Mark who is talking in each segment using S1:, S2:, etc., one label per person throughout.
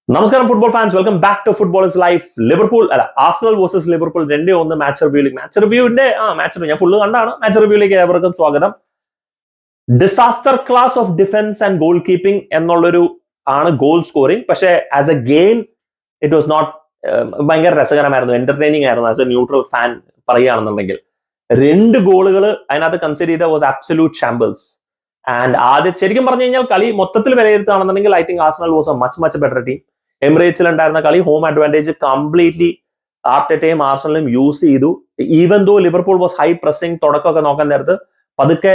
S1: നമസ്കാരം football fans, welcome back to football is life. Arsenal versus Liverpool 2-1 match റിവ്യൂവിന്റെ ഞാൻ full കണ്ടാണ്. Match റിവ്യൂയിലേക്ക് ഏവർക്കും സ്വാഗതം. Disaster class of defence and goalkeeping എന്നുള്ളൊരു ആണ് ഗോൾ സ്കോറിംഗ്. പക്ഷേ as a game it was not ഭയങ്കര രസകരമായിരുന്നു, എന്റർടൈനിങ് ആയിരുന്നു. ആസ് എ ന്യൂട്രൽ ഫാൻ പറയുകയാണെന്നുണ്ടെങ്കിൽ 2 ഗോളുകൾ അതിനകത്ത് കൺസിഡർ ചെയ്ത വാസ് ആബ്സല്യൂട്ട് ഷാമ്പിൾസ്. ആൻഡ് ആദ്യം ശരിക്കും പറഞ്ഞു കഴിഞ്ഞാൽ കളി മൊത്തത്തിൽ വിലയിരുത്തുകയാണെന്നുണ്ടെങ്കിൽ I think Arsenal was a much better team. എമിറേറ്റ്സിൽ ഉണ്ടായിരുന്ന കളി ഹോം അഡ്വാൻറ്റേജ് കംപ്ലീറ്റ്ലി ആർട്ടറ്റയും ആർസണലും യൂസ് ചെയ്തു. Even though Liverpool was high pressing, തുടക്കമൊക്കെ നോക്കാൻ നേരത്ത് പതുക്കെ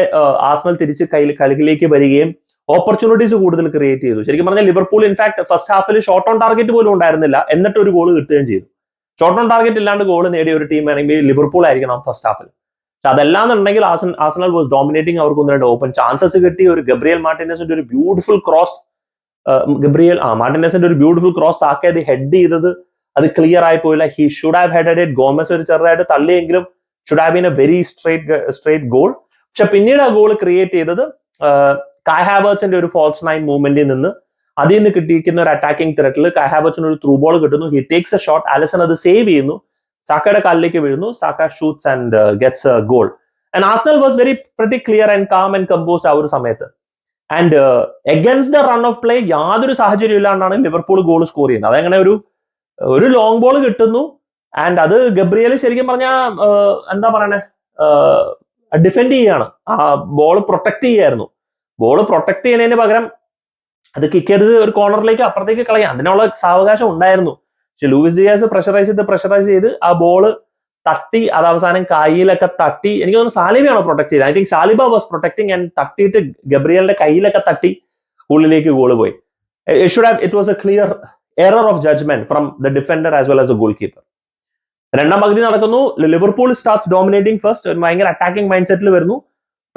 S1: ആർസണൽ തിരിച്ച് കളിയിലേക്ക് വരികയും ഓപ്പർച്യൂണിറ്റീസ് കൂടുതൽ ക്രിയേറ്റ് ചെയ്തു. ശരിക്കും പറഞ്ഞാൽ Liverpool in fact first Hafil shot on target പോലും ഉണ്ടായിരുന്നില്ല, എന്നിട്ട് ഒരു ഗോൾ കിട്ടുകയും ചെയ്തു. ഷോട്ട് ഓൺ ടാർഗറ്റ് ഇല്ലാണ്ട് ഗോൾ നേടിയ ഒരു ടീം ആണെങ്കിൽ ലിവർപൂൾ ആയിരിക്കണം ഫസ്റ്റ് ഹാഫിൽ. പക്ഷെ അതല്ലാന്നുണ്ടെങ്കിൽ ആർസണൽ വാസ് ഡോമിനേറ്റിംഗ്. അവർക്ക് 1-2 ഓപ്പൺ ചാൻസസ് കിട്ടി. ഒരു ഗബ്രിയൽ മാർട്ടിനസിന്റെ ഒരു ബ്യൂട്ടിഫുൾ ക്രോസ്, മാർട്ടിനസിന്റെ ഒരു ബ്യൂട്ടിഫുൾ ക്രോസ് സാക്ക അത് ഹെഡ് ചെയ്തത് അത് ക്ലിയർ ആയി പോയില്ല. He should have headed it. Gomez ഒരു ചെറുതായിട്ട് തള്ളിയെങ്കിലും should have been a very straight goal. പക്ഷെ പിന്നീട് ആ ഗോൾ ക്രിയേറ്റ് ചെയ്തത് കായ് ഹാവേർട്സിന്റെ ഒരു ഫോൾസ് 9 മൂവ്മെന്റിൽ നിന്ന് അതിൽ നിന്ന് കിട്ടിയിരിക്കുന്ന ഒരു അറ്റാക്കിംഗ് ത്രെറ്റിൽ കായ് ഹാവേർട്സിന് ഒരു ത്രൂ ബോൾ കിട്ടുന്നു. He takes a shot, Alisson അത് സേവ് ചെയ്യുന്നു, സാക്കയുടെ കാലിലേക്ക് വീഴുന്നു, Saka shoots and gets a goal. And Arsenal was very pretty clear and calm and composed ആ ഒരു സമയത്ത്. And against the run of play യാതൊരു സാഹചര്യം ഇല്ലാണ്ടാണ് ലിവർപൂൾ ഗോൾ സ്കോർ ചെയ്യുന്നത്. അതങ്ങനെ ഒരു ലോങ് ബോൾ കിട്ടുന്നു. ആൻഡ് അത് ഗബ്രിയേൽ ശരിക്കും പറഞ്ഞാൽ എന്താ പറയണേ, ഡിഫെൻഡ് ചെയ്യാണ്, ആ ബോൾ പ്രൊട്ടക്ട് ചെയ്യായിരുന്നു. ബോൾ പ്രൊട്ടക്ട് ചെയ്യുന്നതിന് പകരം അത് കിക്ക് ചെയ്ത് ഒരു കോർണറിലേക്ക് അപ്പുറത്തേക്ക് കളയാം, അതിനുള്ള സാവകാശം ഉണ്ടായിരുന്നു. പക്ഷെ ലൂയിസ് ഡിയാസ് പ്രഷറൈസ് ചെയ്ത് ആ ബോൾ തട്ടി, അത് അവസാനം കയ്യിലൊക്കെ തട്ടി. എനിക്ക് തോന്നുന്നു സാലിബയാണ് പ്രൊട്ടക്ട് ചെയ്തത്. I think Saliba was protecting and തട്ടിയിട്ട് ഗബ്രിയലിന്റെ കയ്യിലൊക്കെ തട്ടി ഉള്ളിലേക്ക് ഗോൾ പോയി. It was a clear error of judgement from the defender as well as a goalkeeper. രണ്ടാം പകുതി നടക്കുന്നു. ലിവർപൂൾ സ്റ്റാർട്ട്സ് ഡോമിനേറ്റിംഗ് ഫസ്റ്റ്, ഭയങ്കര അറ്റാക്കിംഗ് മൈൻഡ് സെറ്റിൽ വരുന്നു.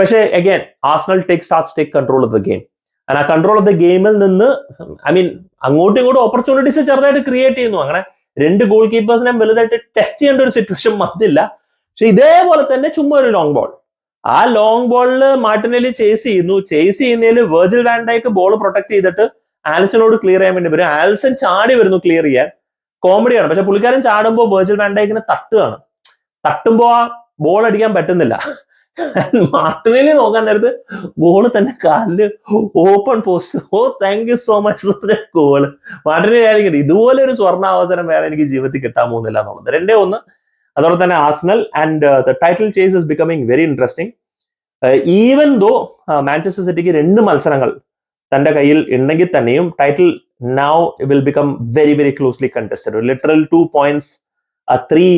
S1: പക്ഷേ again Arsenal take control of the game. ആ കൺട്രോൾ ഓഫ് ദ ഗെയിമിൽ നിന്ന് അങ്ങോട്ടും ഇങ്ങോട്ടും ഓപ്പർച്യൂണിറ്റീസ് ചെറുതായിട്ട് ക്രിയേറ്റ് ചെയ്യുന്നു. അങ്ങനെ 2 ഗോൾ കീപ്പേഴ്സിനെ വലുതായിട്ട് ടെസ്റ്റ് ചെയ്യേണ്ട ഒരു സിറ്റുവേഷൻ വന്നില്ല. പക്ഷെ ഇതേപോലെ തന്നെ ചുമ്മാ ഒരു ലോങ് ബോൾ, ആ ലോങ് ബോളിൽ മാർട്ടിനെല്ലി ചേസ് ചെയ്യുന്നതിൽ Virgil van Dijk ball protect ചെയ്തിട്ട് ആലിസനോട് ക്ലിയർ ചെയ്യാൻ വേണ്ടി വരും. ആലിസൺ ചാടി വരുന്നു ക്ലിയർ ചെയ്യാൻ, കോമഡിയാണ്. പക്ഷെ പുള്ളിക്കാരൻ ചാടുമ്പോൾ വെർജിൽ വാൻ ഡൈക്കിനെ തട്ടുമ്പോ ആ ബോൾ അടിക്കാൻ പറ്റുന്നില്ല. മാർട്ടിനെല്ലി നോക്കാൻ നേരത്ത് ഗോൾ തന്നെ കാലില് open post. Thank you so much for the goal. Martinelli ആയിരിക്കും ഇതുപോലെ ഒരു സ്വർണ്ണാവസരം വേറെ എനിക്ക് ജീവിതത്തിൽ കിട്ടാൻ പോകുന്നില്ല എന്നുള്ളത്. 2-1. അതോടെ തന്നെ Arsenal and the title chase is becoming very interesting. Even though Manchester സിറ്റിക്ക് 2 മത്സരങ്ങൾ തന്റെ കയ്യിൽ ഉണ്ടെങ്കിൽ തന്നെയും title now will become very closely contested. Literal 2 points, 3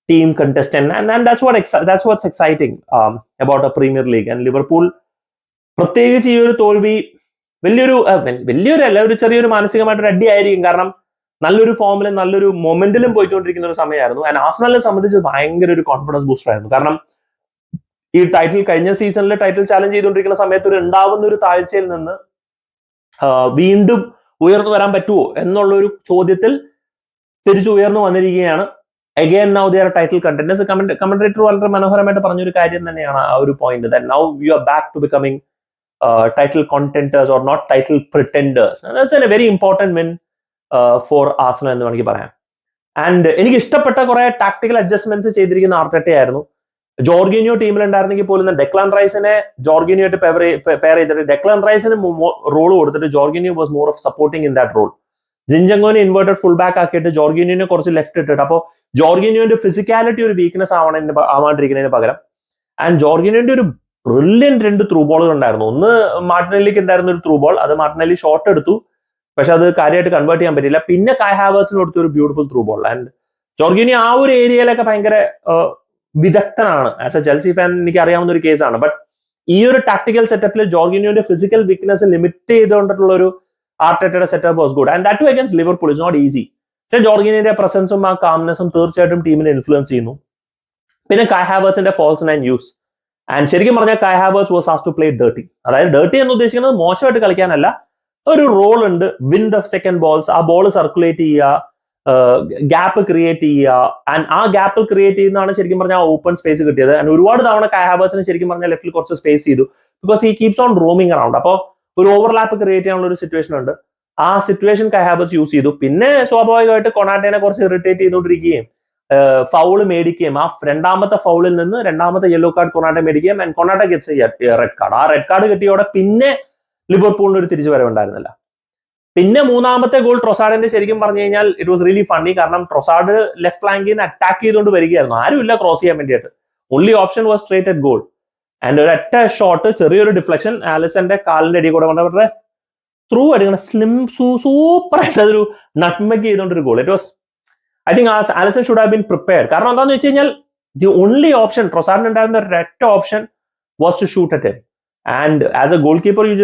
S1: team contestant, and that's what's exciting about a Premier League. And Liverpool പ്രത്യേകിച്ച് ഈ ഒരു തോൽവി ഒരു ചെറിയൊരു മാനസികമായിട്ടൊരു അടി ആയിരിക്കും. കാരണം നല്ലൊരു ഫോമിലും നല്ലൊരു മൊമെന്റിലും പോയിക്കൊണ്ടിരിക്കുന്ന ഒരു സമയമായിരുന്നു. ആൻഡ് ആർസണലിനെ സംബന്ധിച്ച് ഭയങ്കര ഒരു കോൺഫിഡൻസ് ബൂസ്റ്റർ ആയിരുന്നു. കാരണം ഈ കഴിഞ്ഞ സീസണിൽ ടൈറ്റിൽ ചാലഞ്ച് ചെയ്തുകൊണ്ടിരിക്കുന്ന സമയത്ത് ഉണ്ടാവുന്ന ഒരു താഴ്ചയിൽ നിന്ന് വീണ്ടും ഉയർന്നു വരാൻ പറ്റുമോ എന്നുള്ളൊരു ചോദ്യത്തിൽ തിരിച്ചു ഉയർന്നു വന്നിരിക്കുകയാണ്. Again now they are title contenders. Commentator വളരെ മനോഹരമായിട്ട് പറഞ്ഞൊരു കാര്യം തന്നെയാണ് ആ ഒരു point, that now you are back to becoming title contenders or not title pretenders. And that's a very important win for Arsenal എന്ന് വേണമെങ്കിൽ പറയാം. ആൻഡ് എനിക്ക് ഇഷ്ടപ്പെട്ട കുറെ ടാക്ടിക്കൽ അഡ്ജസ്റ്റ്മെന്റ്സ് ചെയ്തിരിക്കുന്ന ആർട്ടറ്റ ആയിരുന്നു. ജോർഗിനിയോ ടീമിൽ ഉണ്ടായിരുന്നെങ്കിൽ പോലും ഡെക്ലാൻ റൈസിനെ ജോർഗിനിയോട്ട് പെയർ ചെയ്തിട്ട് ഡെക്ലാൻ റൈസിന് റോൾ കൊടുത്തിട്ട് Jorginho was more of supporting in that role. ജിൻജങ്കോനെ ഇൻവേർട്ടഡ് ഫുൾ ബാക്ക് ആക്കിയിട്ട് ജോർഗിനിയോനെ കുറച്ച് ലെഫ്റ്റ് ഇട്ടിട്ട്, അപ്പോൾ ജോർഗിനിയോന്റെ ഫിസിക്കാലിറ്റി ഒരു വീക്ക്നെസ് ആവാണ്ടിരിക്കുന്നതിന് പകരം ആൻഡ് ജോർഗിനിയോന്റെ ഒരു ബ്രില്യന്റ് 2 ത്രൂ ബോളുകൾ ഉണ്ടായിരുന്നു. ഒന്ന് മാർട്ടിനെല്ലിക്ക് ഉണ്ടായിരുന്ന ഒരു ത്രൂ ബോൾ, അത് മാർട്ടിനെല്ലി ഷോട്ട് എടുത്തു, പക്ഷെ അത് കാര്യമായിട്ട് കൺവേർട്ട് ചെയ്യാൻ പറ്റില്ല. പിന്നെ കായ് ഹാവേർട്സിന് കൊടുത്ത ഒരു beautiful through ball. And Jorginho ആ ഒരു ഏരിയയിലൊക്കെ ഭയങ്കര വിദഗ്ധനാണ്. ആസ് എ ചെൽസി ഫാൻ എനിക്ക് അറിയാവുന്ന ഒരു കേസാണ്. ബട്ട് ഈ ഒരു ടാക്ടിക്കൽ സെറ്റപ്പിൽ ജോർഗിനിയോന്റെ ഫിസിക്കൽ വീക്ക്നെസ് ലിമിറ്റ് ചെയ്തുകൊണ്ടിട്ടുള്ള ഒരു ആർട്ടറ്റയുടെ setup was good. And that to against Liverpool is not easy. പക്ഷേ ജോർഗിനിയുടെ പ്രസൻസും ആ കാംനെസ്സും തീർച്ചയായിട്ടും ടീമിനെ ഇൻഫ്ലുവൻസ് ചെയ്യുന്നു. പിന്നെ കായ് ഹാവേർട്സിന്റെ ഫോൾസ് 9 യൂസ്. ആൻഡ് ശരിക്കും പറഞ്ഞാൽ Kai Havertz was asked to play dirty. അതായത് ഡേർട്ടി എന്ന് ഉദ്ദേശിക്കുന്നത് മോശമായിട്ട് കളിക്കാനല്ല, ഒരു റോൾ ഉണ്ട്, വിൻ ദ സെക്കൻഡ് ബോൾസ്, ആ ബോൾ സർക്കുലേറ്റ് ചെയ്യുക, ഗ്യാപ്പ് ക്രിയേറ്റ് ചെയ്യുക. ആൻഡ് ആ ഗ്യാപ്പ് ക്രിയേറ്റ് ചെയ്യുന്നതാണ് ശരിക്കും പറഞ്ഞാൽ ഓപ്പൺ സ്പേസ് കിട്ടിയത്. ആൻഡ് ഒരുപാട് തവണ കായ് ഹാവേർട്സിന് ശരിക്കും പറഞ്ഞാൽ ലെഫ്റ്റിൽ കുറച്ച് സ്പേസ് ചെയ്തു, because he keeps on roaming around. അപ്പോൾ ഒരു ഓവർലാപ്പ് ക്രിയേറ്റ് ചെയ്യാനുള്ള ഒരു സിറ്റുവേഷൻ ഉണ്ട്. ആ സിറ്റുവേഷൻ കൈ ഹാവേഴ്സ് യൂസ് ചെയ്തു. പിന്നെ സ്വാഭാവികമായിട്ട് കൊണാട്ടേനെ കുറച്ച് ഇറിറ്റേറ്റ് ചെയ്തുകൊണ്ടിരിക്കുകയും ഫൗള് മേടിക്കുകയും ആ രണ്ടാമത്തെ ഫൗളിൽ നിന്ന് രണ്ടാമത്തെ യെല്ലോ കാർഡ് കൊണാട്ടെ മേടിക്കുകയും ആൻഡ് കൊണാട്ട ഗെറ്റ്സ് റെഡ് കാർഡ്. ആ റെഡ് കാർഡ് കിട്ടിയോടെ പിന്നെ ലിവർപൂളിന് ഒരു തിരിച്ചു വരവുണ്ടായിരുന്നില്ല. പിന്നെ മൂന്നാമത്തെ ഗോൾ ട്രൊസാഡിന്റെ ശരിക്കും പറഞ്ഞു കഴിഞ്ഞാൽ ഇറ്റ് വാസ് റിയലി ഫണ്ണി. കാരണം ട്രൊസാഡ് ലെഫ്റ്റ് ഫ്ലാങ്കിൽ നിന്ന് അറ്റാക്ക് ചെയ്തുകൊണ്ട് വരികയായിരുന്നു, ആരുമില്ല ക്രോസ് ചെയ്യാൻ വേണ്ടിയിട്ട്. Only option was straight at goal and ഒരൊറ്റ ഷോട്ട്, ചെറിയൊരു ഡിഫ്ലക്ഷൻ, ആലിസന്റെ കാലിന്റെ അടി കൂടെ കൊണ്ടവരുടെ ത്രൂ അടിക്കുന്ന സ്ലിം സൂപ്പർ ആയിട്ട് അതൊരു നട്ട്മെഗ് ചെയ്തുകൊണ്ടൊരു goal. It was I think Alisson should have been prepared. കാരണം എന്താണെന്ന് വെച്ച് കഴിഞ്ഞാൽ ദി ഓൺലി ഓപ്ഷൻ ട്രൊസാഡിന് ഉണ്ടായിരുന്ന ഒരൊറ്റ option was to shoot at him. And as a goalkeeper you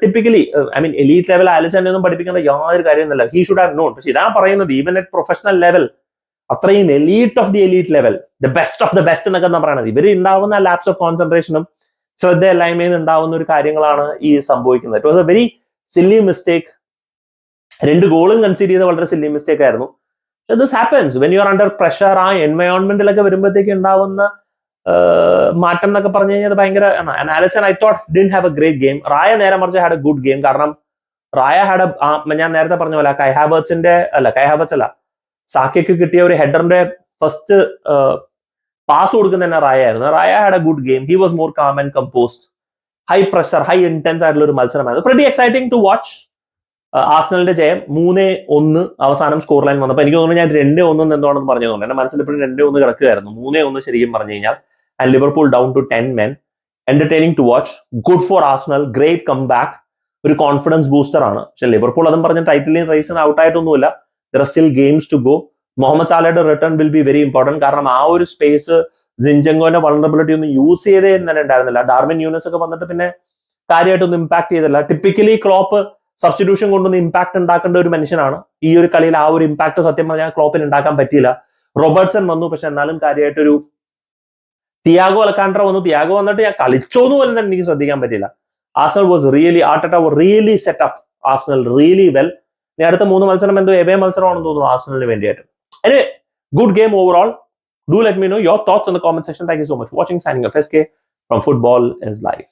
S1: typically I mean elite level Alisson ഒന്നും പഠിപ്പിക്കേണ്ട യാതൊരു കാര്യമൊന്നുമില്ല. He should have known. പക്ഷെ ഇതാ പറയുന്നത്, ഈവൻ അറ്റ് പ്രൊഫഷണൽ ലെവൽ, അത്രയും elite of the elite level, the best of the best എന്നൊക്കെ എന്താ പറയുന്നത്, ഇവർ ഉണ്ടാവുന്ന ലാപ്സ് ഓഫ് കോൺസെൻട്രേഷനും ശ്രദ്ധയില്ലായ്മയിൽ ഉണ്ടാവുന്ന ഒരു കാര്യങ്ങളാണ് ഈ സംഭവിക്കുന്നത്. It was A very silly mistake. 2 ഗോളും കൺസീഡ് ചെയ്ത വളരെ സില്ലി മിസ്റ്റേക്ക് ആയിരുന്നു. This happens when you are under pressure. ആ എൻവയോൺമെന്റിലൊക്കെ വരുമ്പോഴത്തേക്ക് ഉണ്ടാവുന്ന മാറ്റം എന്നൊക്കെ പറഞ്ഞു കഴിഞ്ഞാൽ അത് ഭയങ്കര. Alisson I thought didn't have a great game. Raya നേരെ മറിച്ച് ഹാഡ് എ ഗുഡ് ഗെയിം. കാരണം റായ ഹാഡ് ഞാൻ നേരത്തെ പറഞ്ഞ പോലെ കൈ ഹാവേർട്സ് അല്ല സാക്കയ്ക്ക് കിട്ടിയ ഒരു ഹെഡറിന്റെ ഫസ്റ്റ് പാസ് കൊടുക്കുന്ന തന്നെ റായ ആയിരുന്നു. Raya had a good game. He was more calm and composed. High pressure, high intense ആയിട്ടുള്ള ഒരു മത്സരമായിരുന്നു. Pretty exciting to watch. ആർസണലിന്റെ ജയം 3-1 അവസാനം സ്കോർ ലൈൻ വന്നപ്പോൾ എനിക്ക് തോന്നുന്നു ഞാൻ 2-1 എന്താണെന്ന് പറഞ്ഞു തോന്നുന്നു. എന്റെ മനസ്സിൽ ഇപ്പോഴും 2-1 കിടക്കുകയായിരുന്നു. 3-1 ശരിക്കും പറഞ്ഞു കഴിഞ്ഞാൽ. And Liverpool down to 10 men. Entertaining to watch. Good for Arsenal. Great comeback. ഒരു കോൺഫിഡൻസ് ബൂസ്റ്റർ ആണ്. പക്ഷെ ലിവർപൂൾ അതും പറഞ്ഞ ടൈറ്റിലിൽ റേസിന് ഔട്ട് ആയിട്ടൊന്നുമില്ല. There are still games to go. Mohamed സാലയുടെ return will be very important. കാരണം ആ ഒരു സ്പേസ് സിൻചെങ്കോന്റെ വൾണറബിലിറ്റി ഒന്നും യൂസ് ചെയ്തേ തന്നെ ഉണ്ടായിരുന്നില്ല. ഡാർവിൻ ന്യൂനസ് ഒക്കെ വന്നിട്ട് പിന്നെ കാര്യമായിട്ടൊന്നും ഇമ്പാക്ട് ചെയ്തില്ല. ടിപ്പിക്കലി ക്ലോപ്പ് സബ്സ്റ്റിറ്റ്യൂഷൻ കൊണ്ടൊന്ന് ഇമ്പാക്ട് ഉണ്ടാക്കേണ്ട ഒരു മനുഷ്യനാണ്. ഈ ഒരു കളിയിൽ ആ ഒരു ഇമ്പാക്ട് സത്യം പറഞ്ഞാൽ ക്ലോപ്പിന് ഉണ്ടാക്കാൻ പറ്റിയില്ല. റോബർട്ട്സൺ വന്നു, പക്ഷെ എന്നാലും കാര്യമായിട്ടൊരു തിയാഗോ അലക്കാൻഡ്ര വന്നു. തിയാഗോ വന്നിട്ട് ഞാൻ കളിച്ചോന്ന് പോലും തന്നെ എനിക്ക് ശ്രദ്ധിക്കാൻ പറ്റില്ല. Arsenal was really, Arteta really set up Arsenal really well. ഇനി അടുത്ത 3 മത്സരം എന്തോ എവേ മത്സരമാണെന്ന് തോന്നുന്നു ആർസണലിന് വേണ്ടിയിട്ട്. Anyway, good game overall. Do let me know your thoughts in the comment section. Thank you so much for watching. Signing off, SK from Football is Life.